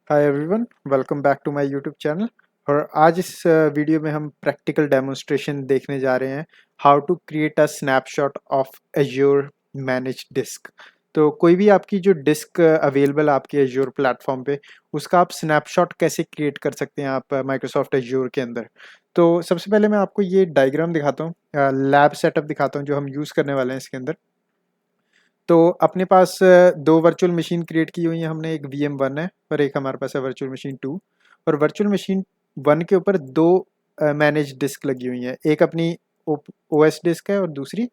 Hi everyone, welcome back to my YouTube channel. और आज इस वीडियो में हम प्रैक्टिकल डेमोन्स्ट्रेशन देखने जा रहे हैं how to create a snapshot of Azure manage disk. तो कोई भी आपकी जो डिस्क अवेलेबल है आपके एज्योर प्लेटफॉर्म पे, उसका आप स्नैपशॉट कैसे क्रिएट कर सकते हैं आप माइक्रोसॉफ्ट एज्योर के अंदर। तो सबसे पहले मैं आपको ये डायग्राम दिखाता हूँ, लैब सेटअप दिखाता हूँ जो हम यूज़ करने वाले हैं इसके अंदर। तो अपने पास दो वर्चुअल मशीन क्रिएट की हुई है हमने, एक VM1 है और एक हमारे पास है वर्चुअल मशीन 2। और वर्चुअल मशीन 1 के ऊपर दो मैनेज डिस्क लगी हुई हैं, एक अपनी OS डिस्क है और दूसरी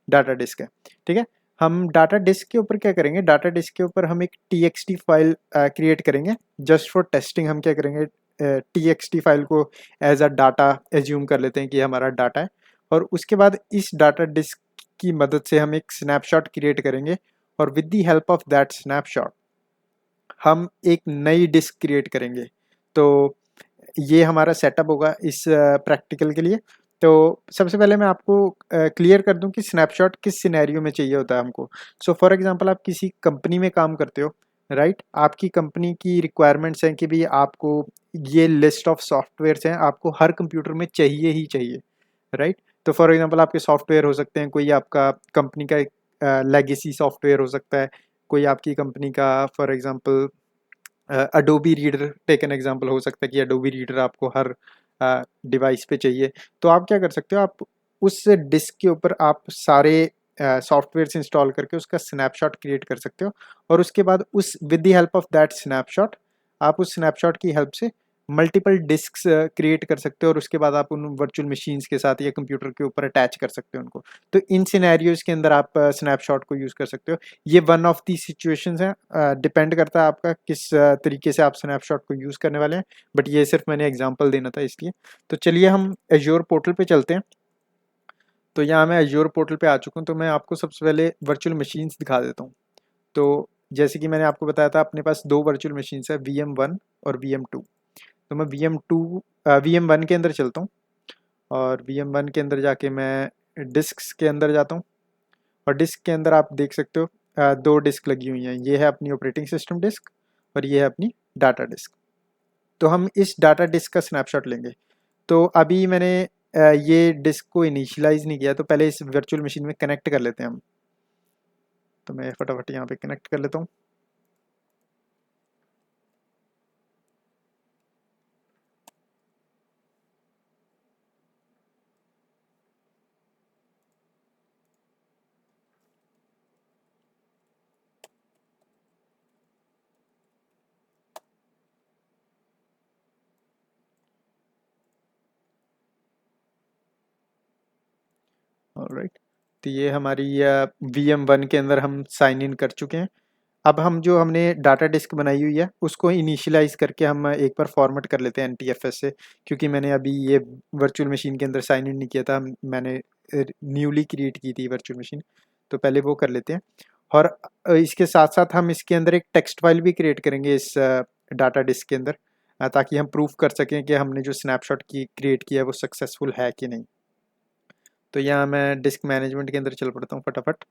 डाटा डिस्क है। ठीक है, हम डाटा डिस्क के ऊपर क्या करेंगे, डाटा डिस्क के ऊपर हम एक TXT फाइल क्रिएट करेंगे। जस्ट फॉर टेस्टिंग हम क्या करेंगे, TXT फाइल को एज अ डाटा एज्यूम कर लेते हैं कि हमारा डाटा है। और उसके बाद इस डाटा डिस्क की मदद से हम एक स्नैपशॉट क्रिएट करेंगे और with the help of that snapshot हम एक नई डिस्क क्रिएट करेंगे। तो ये हमारा सेटअप होगा इस प्रैक्टिकल के लिए। तो सबसे पहले मैं आपको क्लियर कर दूं कि स्नैपशॉट किस सिनेरियो में चाहिए होता है हमको। सो फॉर एग्जांपल, आप किसी कंपनी में काम करते हो, राइट। आपकी कंपनी की रिक्वायरमेंट्स हैं कि भी आपको ये लिस्ट ऑफ सॉफ्टवेयर्स हैं, आपको हर कंप्यूटर में चाहिए ही चाहिए, राइट। तो फॉर एग्जांपल आपके सॉफ्टवेयर हो सकते हैं, कोई आपका कंपनी का एक लेगेसी सॉफ्टवेयर हो सकता है, कोई आपकी कंपनी का for example Adobe Reader, take an example हो सकता है कि अडोबी रीडर आपको हर डिवाइस पे चाहिए। तो आप क्या कर सकते हो, आप उस डिस्क के ऊपर आप सारे सॉफ्टवेयर्स इंस्टॉल करके उसका स्नैपशॉट क्रिएट कर सकते हो। और उसके बाद उस with the help of that snapshot, आप उस स्नैपशॉट की हेल्प से मल्टीपल डिस्क्स क्रिएट कर सकते हो और उसके बाद आप उन वर्चुअल मशीन्स के साथ या कंप्यूटर के ऊपर अटैच कर सकते हो उनको। तो इन सिनेरियोज के अंदर आप स्नैपशॉट को यूज़ कर सकते हो। ये वन ऑफ दी सिचुएशंस हैं, डिपेंड करता है आपका किस तरीके से आप स्नैपशॉट को यूज़ करने वाले हैं, बट ये सिर्फ मैंने एग्जांपल देना था इसलिए। तो चलिए हम एज्योर पोर्टल पे चलते हैं। तो यहाँ मैं एज्योर पोर्टल पे आ चुका हूँ, तो मैं आपको सबसे पहले वर्चुअल मशीन्स दिखा देता हूँ। तो जैसे कि मैंने आपको बताया था, अपने पास दो वर्चुअल मशीन्स है, VM1 और VM2। तो मैं VM1 के अंदर चलता हूँ और VM1 के अंदर जाके मैं डिस्क के अंदर जाता हूँ। और डिस्क के अंदर आप देख सकते हो दो डिस्क लगी हुई हैं, ये है अपनी ऑपरेटिंग सिस्टम डिस्क और ये है अपनी डाटा डिस्क। तो हम इस डाटा डिस्क का स्नैपशॉट लेंगे। तो अभी मैंने ये डिस्क को इनिशियलाइज नहीं किया, तो पहले इस वर्चुअल मशीन में कनेक्ट कर लेते हैं हम। तो मैं फटाफट यहाँ पे कनेक्ट कर लेता हूँ। ऑलराइट, तो ये हमारी VM1 के अंदर हम साइन इन कर चुके हैं। अब हम जो हमने डाटा डिस्क बनाई हुई है उसको इनिशियलाइज करके हम एक बार फॉर्मेट कर लेते हैं NTFS से, क्योंकि मैंने अभी ये वर्चुअल मशीन के अंदर साइन इन नहीं किया था, मैंने न्यूली क्रिएट की थी वर्चुअल मशीन। तो पहले वो कर लेते हैं। और इसके साथ साथ हम इसके अंदर एक टेक्स्ट फाइल भी क्रिएट करेंगे इस डाटा डिस्क के अंदर, ताकि हम प्रूफ कर सकें कि हमने जो स्नैपशॉट की क्रिएट किया है वो सक्सेसफुल है कि नहीं। तो यहाँ मैं डिस्क मैनेजमेंट के अंदर चल पड़ता हूँ फटाफट।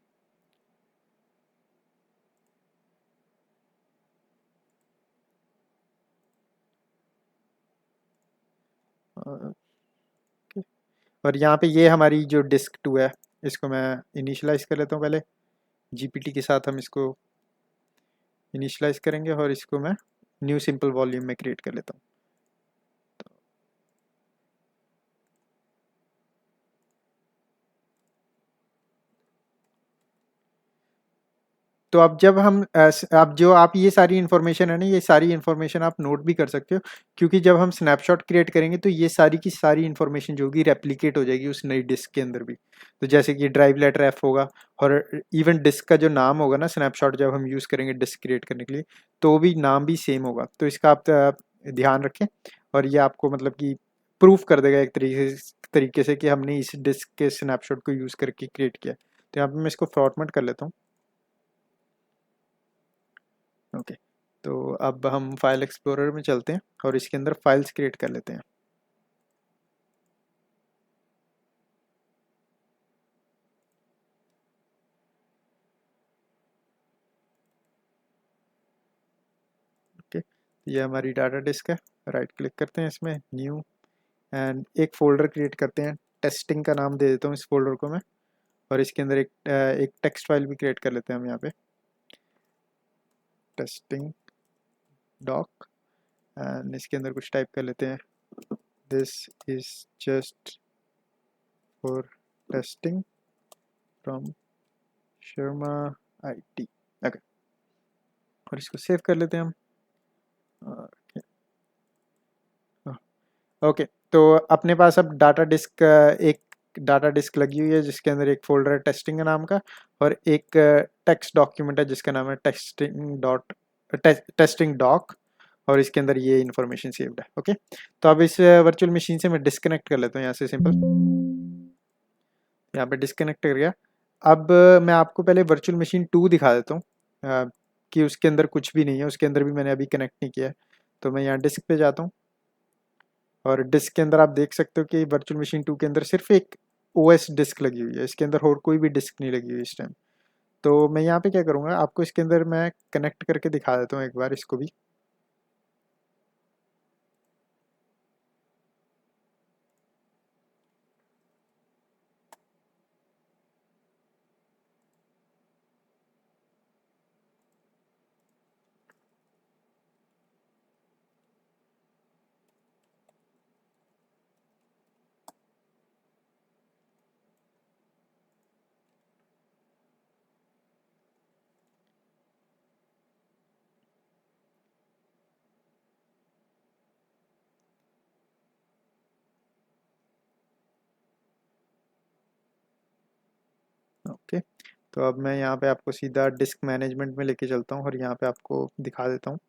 और यहाँ पे ये हमारी जो डिस्क 2 है, इसको मैं इनिशियलाइज कर लेता हूँ पहले। GPT के साथ हम इसको इनिशियलाइज करेंगे और इसको मैं न्यू सिंपल वॉल्यूम में क्रिएट कर लेता हूँ। तो अब जब हम अब जो आप ये सारी इन्फॉर्मेशन है ना, ये सारी इन्फॉर्मेशन आप नोट भी कर सकते हो, क्योंकि जब हम स्नैपशॉट क्रिएट करेंगे तो ये सारी की सारी इन्फॉर्मेशन जो होगी रेप्लिकेट हो जाएगी उस नई डिस्क के अंदर भी। तो जैसे कि ड्राइव लेटर F होगा, और इवन डिस्क का जो नाम होगा ना, स्नैपशॉट जब हम यूज़ करेंगे डिस्क क्रिएट करने के लिए, तो भी नाम भी सेम होगा। तो इसका आप ध्यान रखें। और ये आपको मतलब कि प्रूफ कर देगा एक तरीके से कि हमने इस डिस्क के स्नैपशॉट को यूज़ करके क्रिएट किया। तो यहाँ पे मैं इसको फॉर्मेट कर लेता हूँ। ओके, तो अब हम फाइल एक्सप्लोरर में चलते हैं और इसके अंदर फाइल्स क्रिएट कर लेते हैं। ओके, ये हमारी डाटा डिस्क है। राइट क्लिक करते हैं इसमें, न्यू, एंड एक फ़ोल्डर क्रिएट करते हैं। टेस्टिंग का नाम दे देता हूँ इस फोल्डर को मैं, और इसके अंदर एक टेक्स्ट फाइल भी क्रिएट कर लेते हैं हम यहाँ पे, टेस्टिंग डॉक, एंड इसके अंदर कुछ टाइप कर लेते हैं, this is just for testing from Sharma IT। Okay, और इसको सेव कर लेते हैं हम। ओके, तो अपने पास अब डाटा डिस्क, एक डाटा डिस्क लगी हुई है जिसके अंदर एक फोल्डर है टेस्टिंग का नाम का, और एक टेक्स्ट डॉक्यूमेंट है जिसका नाम है टेस्टिंग डॉक, और इसके अंदर ये इन्फॉर्मेशन सेव्ड है। ओके, तो अब इस वर्चुअल मशीन से मैं डिस्कनेक्ट कर लेता हूँ यहाँ से, सिंपल, यहाँ पे डिस्कनेक्ट कर गया। अब मैं आपको पहले वर्चुअल मशीन 2 दिखा देता हूँ कि उसके अंदर कुछ भी नहीं है, उसके अंदर भी मैंने अभी कनेक्ट नहीं किया है। तो मैं यहाँ डिस्क पे जाता हूँ, और डिस्क के अंदर आप देख सकते हो कि वर्चुअल मशीन 2 के अंदर सिर्फ एक OS डिस्क लगी हुई है, इसके अंदर और कोई भी डिस्क नहीं लगी हुई इस टाइम। तो मैं यहाँ पे क्या करूँगा, आपको इसके अंदर मैं कनेक्ट करके दिखा देता हूँ एक बार इसको भी। ओके, तो अब मैं यहाँ पे आपको सीधा डिस्क मैनेजमेंट में लेके चलता हूँ, और यहाँ पे आपको दिखा देता हूँ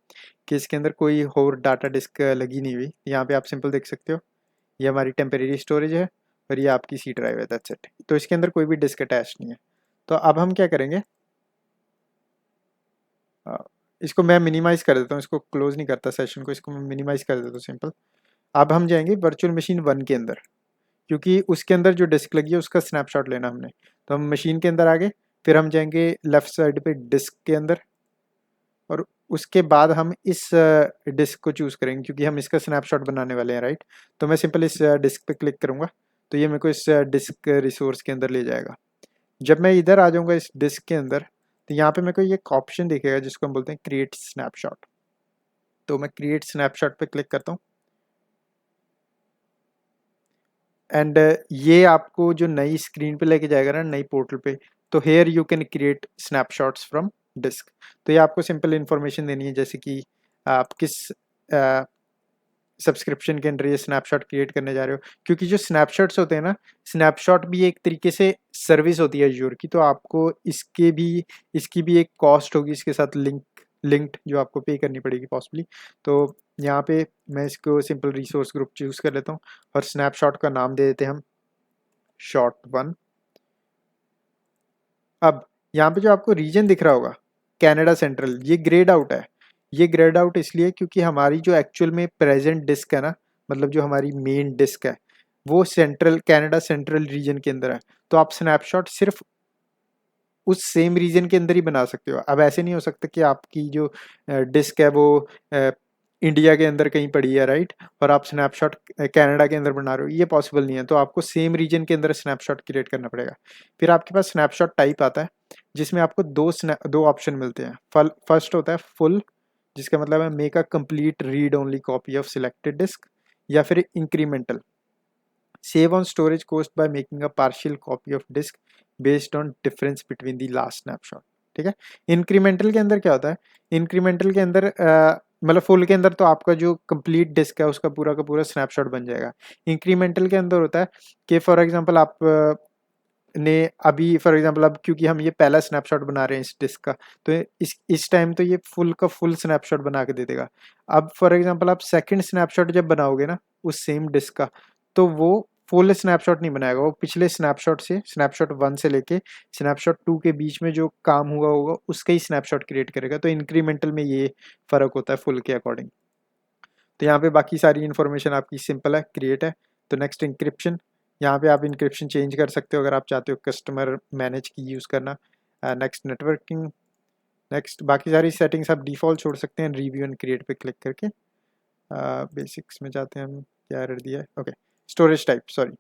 कि इसके अंदर कोई और डाटा डिस्क लगी नहीं हुई। यहाँ पे आप सिंपल देख सकते हो, ये हमारी टेम्परेरी स्टोरेज है, और ये आपकी C ड्राइव है, दैट्स इट। तो इसके अंदर कोई भी डिस्क अटैच नहीं है। तो अब हम क्या करेंगे, इसको मैं मिनिमाइज़ कर देता हूँ, इसको क्लोज नहीं करता सेशन को, इसको मैं मिनिमाइज़ कर देता हूँ सिंपल। अब हम जाएंगे वर्चुअल मशीन 1 के अंदर, क्योंकि उसके अंदर जो डिस्क लगी है उसका स्नैपशॉट लेना हमने। तो हम मशीन के अंदर आ गए, फिर हम जाएंगे लेफ्ट साइड पे डिस्क के अंदर, और उसके बाद हम इस डिस्क को चूज़ करेंगे क्योंकि हम इसका स्नैपशॉट बनाने वाले हैं, राइट। तो मैं सिंपल इस डिस्क पे क्लिक करूँगा, तो ये मेरे को इस डिस्क रिसोर्स के अंदर ले जाएगा। जब मैं इधर आ जाऊँगा इस डिस्क के अंदर, तो यहाँ पे मेरे को ये एक ऑप्शन दिखेगा जिसको हम बोलते हैं क्रिएट स्नैपशॉट। तो मैं क्रिएट स्नैपशॉट पे क्लिक करता हूँ, एंड ये आपको जो नई स्क्रीन पे लेके जाएगा ना, नई पोर्टल पे। तो here you can create snapshots from disk. तो ये आपको सिंपल इन्फॉर्मेशन देनी है, जैसे कि आप किस सब्सक्रिप्शन के अंदर ये स्नैपशॉट क्रिएट करने जा रहे हो, क्योंकि जो स्नैपशॉट्स होते हैं ना, स्नैपशॉट भी एक तरीके से सर्विस होती है एज्योर की, तो आपको इसकी भी एक कॉस्ट होगी इसके साथ लिंक्ड, जो आपको पे करनी पड़ेगी पॉसिबली। तो यहाँ पे मैं इसको सिंपल रिसोर्स ग्रुप चूज़ कर लेता हूँ, और स्नैपशॉट का नाम दे देते हैं हम short1। अब यहाँ पे जो आपको रीजन दिख रहा होगा कनाडा सेंट्रल, ये ग्रेड आउट है। ये ग्रेड आउट इसलिए क्योंकि हमारी जो एक्चुअल में प्रेजेंट डिस्क है ना, मतलब जो हमारी मेन डिस्क है, वो सेंट्रल कनाडा सेंट्रल रीजन के अंदर है। तो आप स्नैपशॉट सिर्फ उस सेम रीजन के अंदर ही बना सकते हो। अब ऐसे नहीं हो सकता कि आपकी जो डिस्क है वो इंडिया के अंदर कहीं पड़ी है, राइट, और आप स्नैपशॉट कनाडा के अंदर बना रहे हो, ये पॉसिबल नहीं है। तो आपको सेम रीजन के अंदर स्नैपशॉट क्रिएट करना पड़ेगा। फिर आपके पास स्नैपशॉट टाइप आता है, जिसमें आपको दो ऑप्शन मिलते हैं। फर्स्ट होता है फुल, जिसका मतलब है make a complete read only copy of selected disk, या फिर incremental, save on storage cost by making a partial copy of disk based on difference between the last snapshot. ठीक है। इंक्रीमेंटल के अंदर क्या होता है, इंक्रीमेंटल के अंदर मतलब फुल के अंदर तो आपका जो कंप्लीट डिस्क है उसका पूरा का पूरा स्नैपशॉट बन जाएगा। इंक्रीमेंटल के अंदर होता है कि फॉर एग्जांपल आप ने अभी फॉर एग्जांपल अब क्योंकि हम ये पहला स्नैपशॉट बना रहे हैं इस डिस्क का, तो इस टाइम तो ये फुल का फुल स्नैपशॉट बना के दे देगा। अब फॉर एग्जांपल आप सेकंड स्नैपशॉट जब बनाओगे ना उस सेम डिस्क का, तो वो फुल स्नैपशॉट नहीं बनाएगा, वो पिछले स्नैपशॉट से, स्नैपशॉट 1 से लेके स्नैपशॉट 2 के बीच में जो काम हुआ होगा उसका ही स्नैपशॉट क्रिएट करेगा। तो इंक्रीमेंटल में ये फर्क होता है फुल के अकॉर्डिंग। तो यहाँ पे बाकी सारी इन्फॉर्मेशन आपकी सिंपल है, क्रिएट है। तो नेक्स्ट इंक्रिप्शन, यहाँ पे आप इंक्रिप्शन चेंज कर सकते हो अगर आप चाहते हो कस्टमर मैनेज की यूज़ करना। नेक्स्ट नेटवर्किंग, नेक्स्ट, बाकी सारी सेटिंग्स आप डिफ़ॉल्ट छोड़ सकते हैं, रिव्यू एंड क्रिएट पे क्लिक करके। बेसिक्स में जाते हैं हम, क्या एरर दिया है, ओके स्टोरेज टाइप, सॉरी।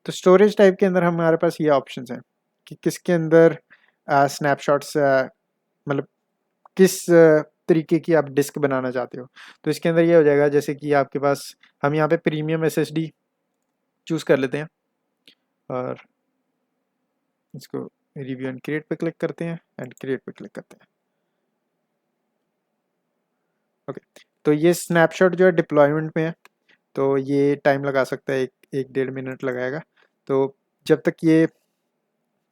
तो स्टोरेज टाइप के अंदर हमारे पास ये ऑप्शंस हैं कि किसके अंदर स्नैपशॉट्स, मतलब किस तरीके की आप डिस्क बनाना चाहते हो। तो इसके अंदर ये हो जाएगा, जैसे कि आपके पास, हम यहाँ पे प्रीमियम एसएसडी चूज़ कर लेते हैं और इसको रिव्यू एंड क्रिएट पे क्लिक करते हैं एंड क्रिएट पे क्लिक करते हैं। ओके, तो ये स्नैपशॉट जो है डिप्लॉयमेंट में है, तो ये टाइम लगा सकता है, एक 1.5 मिनट लगाएगा। तो जब तक ये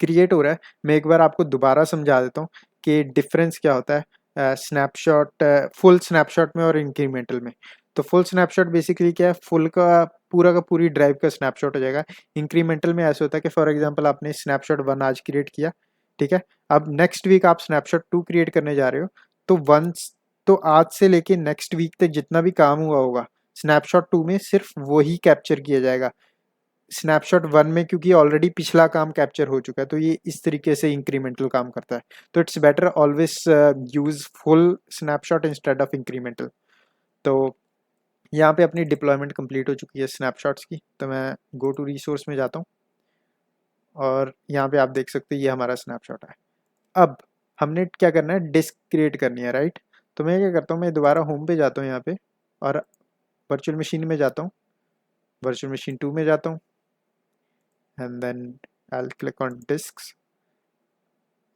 क्रिएट हो रहा है, मैं एक बार आपको दोबारा समझा देता हूँ कि डिफरेंस क्या होता है स्नैपशॉट, फुल स्नैपशॉट में और इंक्रीमेंटल में। तो फुल स्नैपशॉट बेसिकली क्या है, फुल का पूरी ड्राइव का स्नैपशॉट हो जाएगा। इंक्रीमेंटल में ऐसा होता है कि फॉर एग्जांपल आपने स्नैपशॉट 1 आज क्रिएट किया, ठीक है, अब नेक्स्ट वीक आप स्नैपशॉट 2 क्रिएट करने जा रहे हो, तो वंस, तो आज से लेके नेक्स्ट वीक तक जितना भी काम हुआ होगा स्नैपशॉट 2 में सिर्फ वही कैप्चर किया जाएगा। स्नैपशॉट 1 में क्योंकि ऑलरेडी पिछला काम कैप्चर हो चुका है, तो ये इस तरीके से इंक्रीमेंटल काम करता है। तो it's better always use full snapshot instead of incremental. तो यहाँ पे अपनी डिप्लॉयमेंट कंप्लीट हो चुकी है स्नैपशॉट्स की, तो मैं गो टू रिसोर्स में जाता हूँ और यहाँ पे आप देख सकते हैं ये हमारा स्नैपशॉट है। अब हमने क्या करना है, डिस्क क्रिएट करनी है, राइट। तो मैं क्या करता हूँ, मैं दोबारा होम पे जाता हूँ यहाँ पे और वर्चुअल मशीन में जाता हूँ, वर्चुअल मशीन 2 में जाता हूँ and then I click on disks,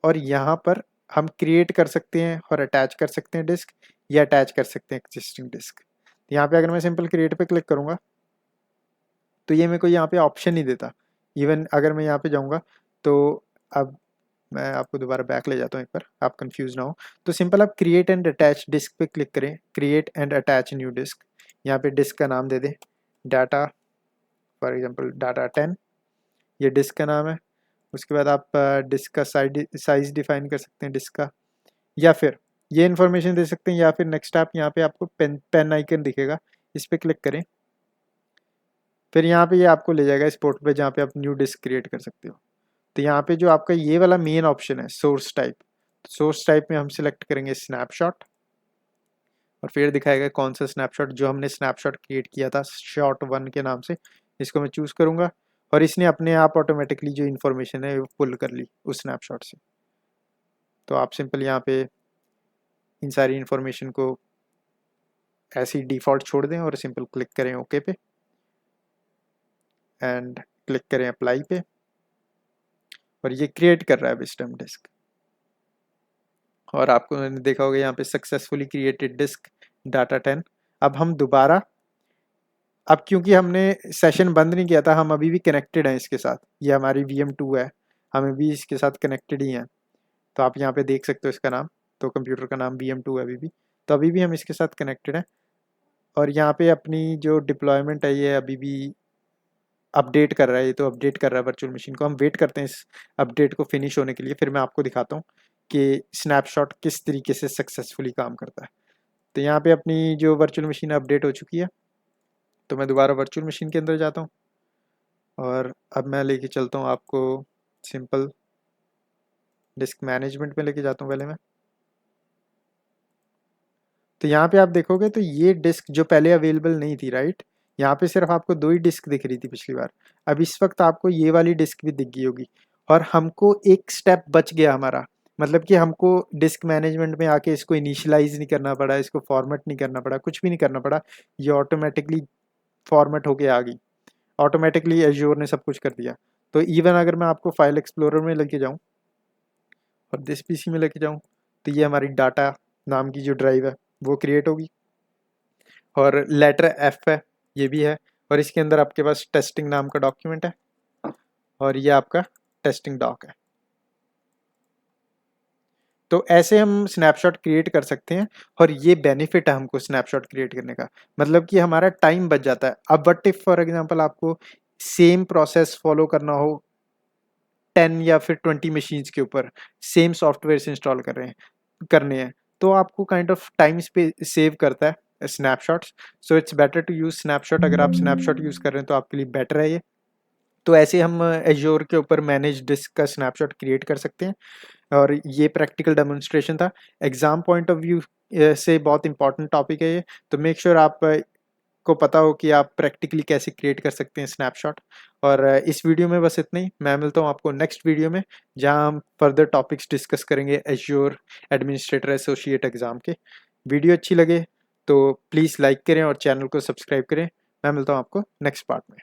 और यहाँ पर हम क्रिएट कर सकते हैं और अटैच कर सकते हैं डिस्क, या अटैच कर सकते हैं एग्जिस्टिंग डिस्क। यहाँ पे अगर मैं सिंपल क्रिएट पे क्लिक करूँगा तो ये मेरे को यहाँ पे ऑप्शन नहीं देता। इवन अगर मैं यहाँ पे जाऊँगा तो अब मैं आपको दोबारा बैक ले जाता हूँ एक बार, आप कंफ्यूज ना हो। तो सिंपल आप क्रिएट एंड अटैच डिस्क पे क्लिक करें, create and attach new disk. यहाँ पे डिस्क का नाम दे दें डाटा, फॉर एग्जांपल डाटा 10, ये डिस्क का नाम है। उसके बाद आप डिस्क का साइज डिफाइन कर सकते हैं डिस्क का, या फिर ये इन्फॉर्मेशन दे सकते हैं, या फिर नेक्स्ट आप यहाँ पे आपको पेन आइकन दिखेगा, इस पर क्लिक करें। फिर यहाँ पे ये आपको ले जाएगा इस पोर्टल पे जहाँ पे आप न्यू डिस्क क्रिएट कर सकते हो। तो यहाँ पे जो आपका ये वाला मेन ऑप्शन है सोर्स टाइप, सोर्स टाइप में हम सिलेक्ट करेंगे स्नैपशॉट, और फिर दिखाएगा कौन सा स्नैपशॉट, जो हमने स्नैपशॉट क्रिएट किया था शॉट 1 के नाम से, इसको मैं चूज़ करूँगा और इसने अपने आप ऑटोमेटिकली जो इन्फॉर्मेशन है वो पुल कर ली उस स्नैपशॉट से। तो आप सिंपल यहाँ पे इन सारी इन्फॉर्मेशन को ऐसे ही डिफ़ॉल्ट छोड़ दें और सिंपल क्लिक करें ओके पे एंड क्लिक करें अप्लाई पे, और ये क्रिएट कर रहा है विस्डम डिस्क। और आपको मैंने देखा होगा यहाँ पे सक्सेसफुली क्रिएटेड डिस्क डाटा 10। अब हम दोबारा, अब क्योंकि हमने सेशन बंद नहीं किया था, हम अभी भी कनेक्टेड हैं इसके साथ, ये हमारी VM2 है, हम अभी इसके साथ कनेक्टेड ही हैं। तो आप यहाँ पे देख सकते हो इसका नाम, तो कंप्यूटर का नाम VM2 है अभी भी, तो अभी भी हम इसके साथ कनेक्टेड हैं। और यहाँ पे अपनी जो डिप्लॉयमेंट है ये अभी भी अपडेट कर रहा है, ये तो अपडेट कर रहा है वर्चुअल मशीन को। हम वेट करते हैं इस अपडेट को फिनिश होने के लिए, फिर मैं आपको दिखाता हूँ कि स्नैपशॉट किस तरीके से सक्सेसफुली काम करता है। तो यहाँ पे अपनी जो वर्चुअल मशीन अपडेट हो चुकी है, तो मैं दोबारा वर्चुअल मशीन के अंदर जाता हूँ और अब मैं लेके चलता हूँ आपको सिंपल डिस्क मैनेजमेंट में लेके जाता हूँ पहले मैं। तो यहाँ पे आप देखोगे तो ये डिस्क जो पहले अवेलेबल नहीं थी, राइट, यहाँ पे सिर्फ आपको 2 ही डिस्क दिख रही थी पिछली बार, अब इस वक्त आपको ये वाली डिस्क भी दिख गई होगी। और हमको एक स्टेप बच गया हमारा, मतलब कि हमको डिस्क मैनेजमेंट में आके इसको इनिशियलाइज नहीं करना पड़ा, इसको फॉर्मेट नहीं करना पड़ा, कुछ भी नहीं करना पड़ा, ये ऑटोमेटिकली फॉर्मेट होके आ गई, ऑटोमेटिकली एज्योर ने सब कुछ कर दिया। तो इवन अगर मैं आपको फाइल एक्सप्लोरर में लेके जाऊँ और दिस PC में लेके जाऊँ, तो ये हमारी डाटा नाम की जो ड्राइव है वो क्रिएट होगी, और लेटर F है, ये भी है, और इसके अंदर आपके पास टेस्टिंग नाम का डॉक्यूमेंट है, और ये आपका टेस्टिंग डॉक है। तो ऐसे हम स्नैपशॉट क्रिएट कर सकते हैं, और ये बेनिफिट है हमको स्नैपशॉट क्रिएट करने का, मतलब कि हमारा टाइम बच जाता है। अब बट इफ फॉर एग्जांपल आपको सेम प्रोसेस फॉलो करना हो 10 या फिर 20 मशीन्स के ऊपर, सेम सॉफ्टवेयर इंस्टॉल करने हैं, तो आपको काइंड ऑफ टाइम सेव करता है snapshots. So it's better to use snapshot. अगर आप स्नैपशॉट यूज़ कर रहे हैं तो आपके लिए बेटर है ये। तो ऐसे हम एज्योर के ऊपर मैनेज डिस्क का स्नैपशॉट क्रिएट कर सकते हैं। और ये प्रैक्टिकल डेमोन्स्ट्रेशन था। एग्ज़ाम पॉइंट ऑफ व्यू से बहुत इंपॉर्टेंट टॉपिक है ये, तो मेक श्योर आप को पता हो कि आप प्रैक्टिकली कैसे क्रिएट कर सकते हैं स्नैपशॉट। और इस वीडियो में बस इतना ही। मैं मिलता हूँ आपको नेक्स्ट वीडियो में, जहाँ हम फर्दर टॉपिक्स डिस्कस करेंगे एज्योर एडमिनिस्ट्रेटर एसोसिएट एग्ज़ाम के। वीडियो अच्छी लगे तो प्लीज़ लाइक करें और चैनल को सब्सक्राइब करें। मैं मिलता हूँ आपको नेक्स्ट पार्ट में।